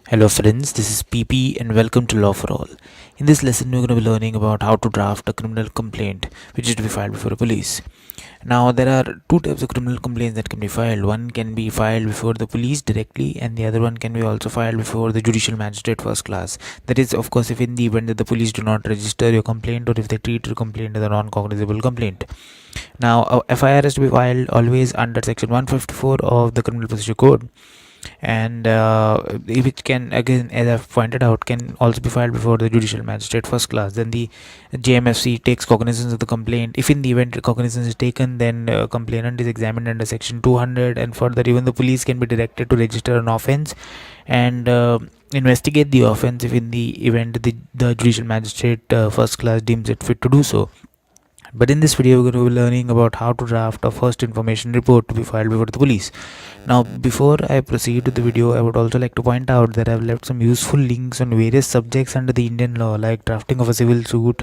Hello friends, this is PP and welcome to Law for All. In this lesson, we're going to be learning about how to draft a criminal complaint which is to be filed before the police. Now, there are two types of criminal complaints that can be filed. One can be filed before the police directly, and the other one can be also filed before the judicial magistrate first class. That is, of course, if in the event that the police do not register your complaint or if they treat your complaint as a non-cognizable complaint. Now, a FIR has to be filed always under section 154 of the Criminal Procedure Code, and which can, again, as I've pointed out, can also be filed before the judicial magistrate first class. Then the JMFC takes cognizance of the complaint. If in the event cognizance is taken, then complainant is examined under section 200, and further even the police can be directed to register an offense and investigate the offense if in the event the judicial magistrate first class deems it fit to do so. But in this video, we're going to be learning about how to draft a first information report to be filed before the police. Now, before I proceed to the video, I would also like to point out that I've left some useful links on various subjects under the Indian law, like drafting of a civil suit,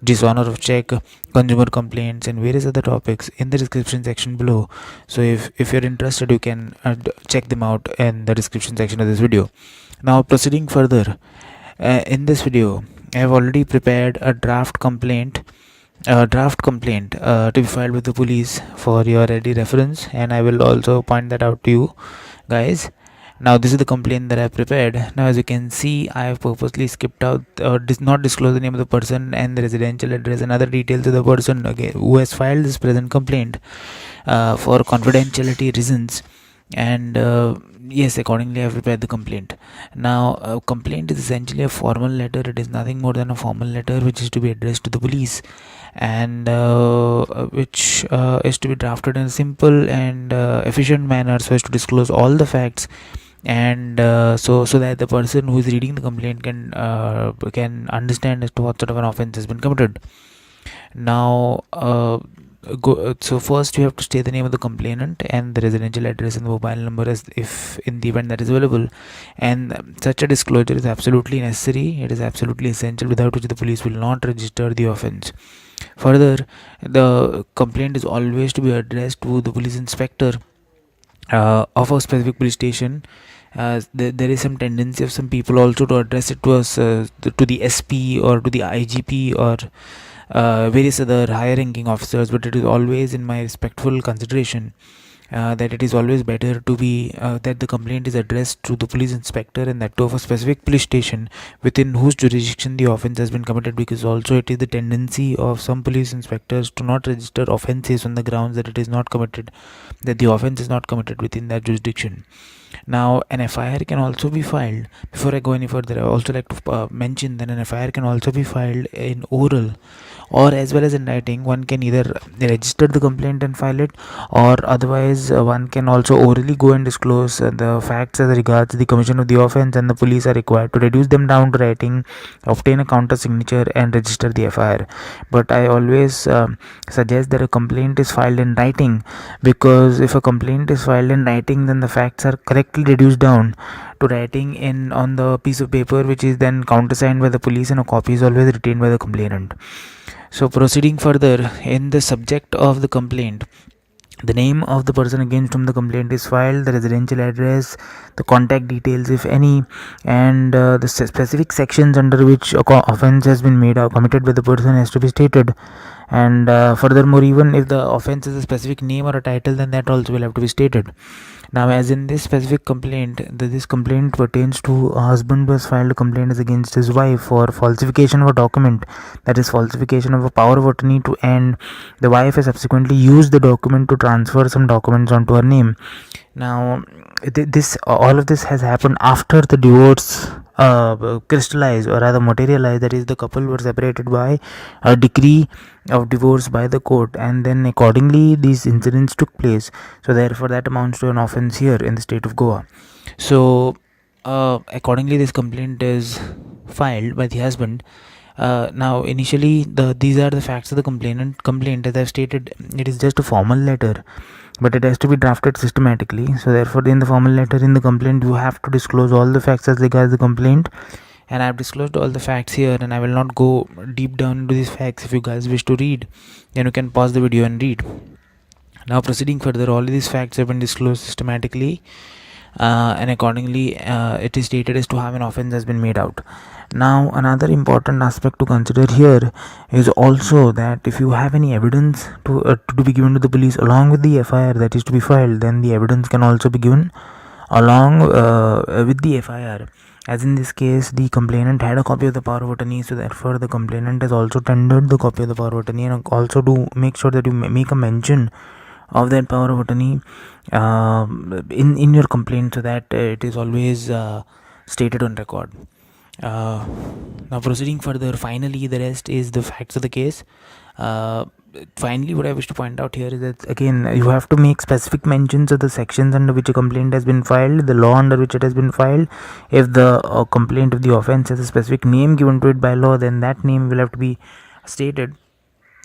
dishonor of check, consumer complaints, and various other topics in the description section below. So if you're interested, you can check them out in the description section of this video. Now, proceeding further, in this video, I have already prepared a draft complaint to be filed with the police for your ready reference, and I will also point that out to you guys. Now, this is the complaint that I have prepared. Now, as you can see, I have purposely skipped out not disclose the name of the person and the residential address and other details of the person who has filed this present complaint for confidentiality reasons. And yes, accordingly I have prepared the complaint. Now, a complaint is essentially a formal letter. It is nothing more than a formal letter which is to be addressed to the police, and which is to be drafted in a simple and efficient manner so as to disclose all the facts, and so that the person who is reading the complaint can understand as to what sort of an offense has been committed. Now, so first you have to state the name of the complainant and the residential address and the mobile number, as if in the event that is available, and such a disclosure is absolutely necessary. It is absolutely essential, without which the police will not register the offense. Further, the complaint is always to be addressed to the police inspector of a specific police station. There is some tendency of some people also to address it to us, to the SP or to the IGP or various other higher ranking officers, but it is always in my respectful consideration that it is always better to be that the complaint is addressed to the police inspector, and that to of a specific police station within whose jurisdiction the offense has been committed, because also it is the tendency of some police inspectors to not register offenses on the grounds that the offense is not committed within that jurisdiction. Now, an FIR can also be filed. Before I go any further, I would also like to mention that an FIR can also be filed in oral or as well as in writing. One can either register the complaint and file it, or otherwise one can also orally go and disclose the facts as regards the commission of the offense, and the police are required to reduce them down to writing, obtain a counter signature, and register the FIR. But I always suggest that a complaint is filed in writing, because if a complaint is filed in writing, then the facts are correctly reduced down to writing on the piece of paper, which is then countersigned by the police, and a copy is always retained by the complainant. So, proceeding further, in the subject of the complaint, the name of the person against whom the complaint is filed, the residential address, the contact details if any, and the specific sections under which offense has been made or committed by the person has to be stated. And furthermore, even if the offense is a specific name or a title, then that also will have to be stated. Now, as in this specific complaint, this complaint pertains to a husband who has filed a complaint against his wife for falsification of a document, that is falsification of a power of attorney, and the wife has subsequently used the document to transfer some documents onto her name. Now, all of this has happened after the divorce crystallized, or rather materialized. That is, the couple were separated by a decree of divorce by the court, and then accordingly these incidents took place. So therefore that amounts to an offense here in the state of Goa. So accordingly this complaint is filed by the husband. Now, initially, these are the facts of the complaint. As I've stated, it is just a formal letter, but it has to be drafted systematically. So therefore, in the formal letter, in the complaint, you have to disclose all the facts as regards the complaint, and I have disclosed all the facts here, and I will not go deep down into these facts. If you guys wish to read, then you can pause the video and read. Now, proceeding further, all these facts have been disclosed systematically. and accordingly it is stated as to how an offense has been made out. Now another important aspect to consider here is also that if you have any evidence to be given to the police along with the FIR that is to be filed, then the evidence can also be given along with the FIR. As in this case, the complainant had a copy of the power of attorney, so therefore the complainant has also tendered the copy of the power of attorney, and also to make sure that you make a mention of that power of attorney in your complaint, so that it is always stated on record. Now proceeding further, finally the rest is the facts of the case. Finally, what I wish to point out here is that again you have to make specific mentions of the sections under which a complaint has been filed, the law under which it has been filed. If the complaint of the offense has a specific name given to it by law, then that name will have to be stated,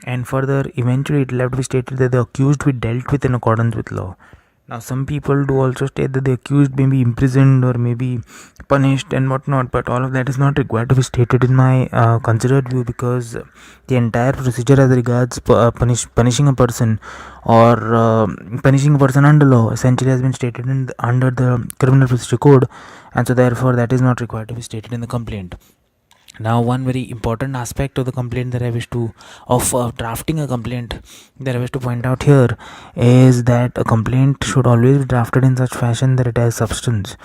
and further eventually it will have to be stated that the accused will be dealt with in accordance with law. Now some people do also state that the accused may be imprisoned or may be punished and whatnot, but all of that is not required to be stated in my considered view, because the entire procedure as regards punishing a person or punishing a person under law essentially has been stated under the criminal procedure code, and so therefore that is not required to be stated in the complaint. Now one very important aspect of the complaint that I wish to drafting a complaint that I wish to point out here is that a complaint should always be drafted in such fashion that it has substance,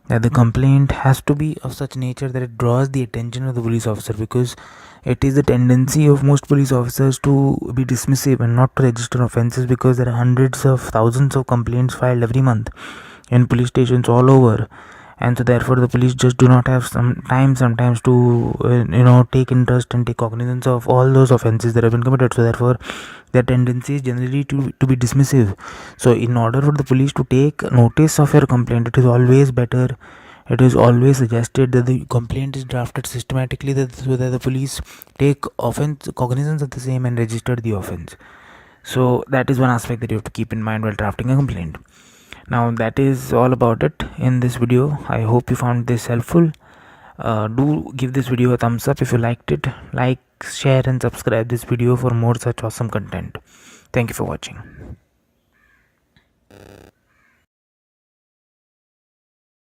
that the complaint has to be of such nature that it draws the attention of the police officer, because it is the tendency of most police officers to be dismissive and not to register offences, because there are hundreds of thousands of complaints filed every month in police stations all over, and so therefore the police just do not have some time sometimes to take interest and take cognizance of all those offenses that have been committed. So therefore their tendency is generally to be dismissive. So in order for the police to take notice of your complaint, it is always suggested that the complaint is drafted systematically, so that the police take offense cognizance of the same and register the offense. So that is one aspect that you have to keep in mind while drafting a complaint. Now that is all about it in this video. I hope you found this helpful. Do give this video a thumbs up if you liked it. Like, share and subscribe this video for more such awesome content. Thank you for watching.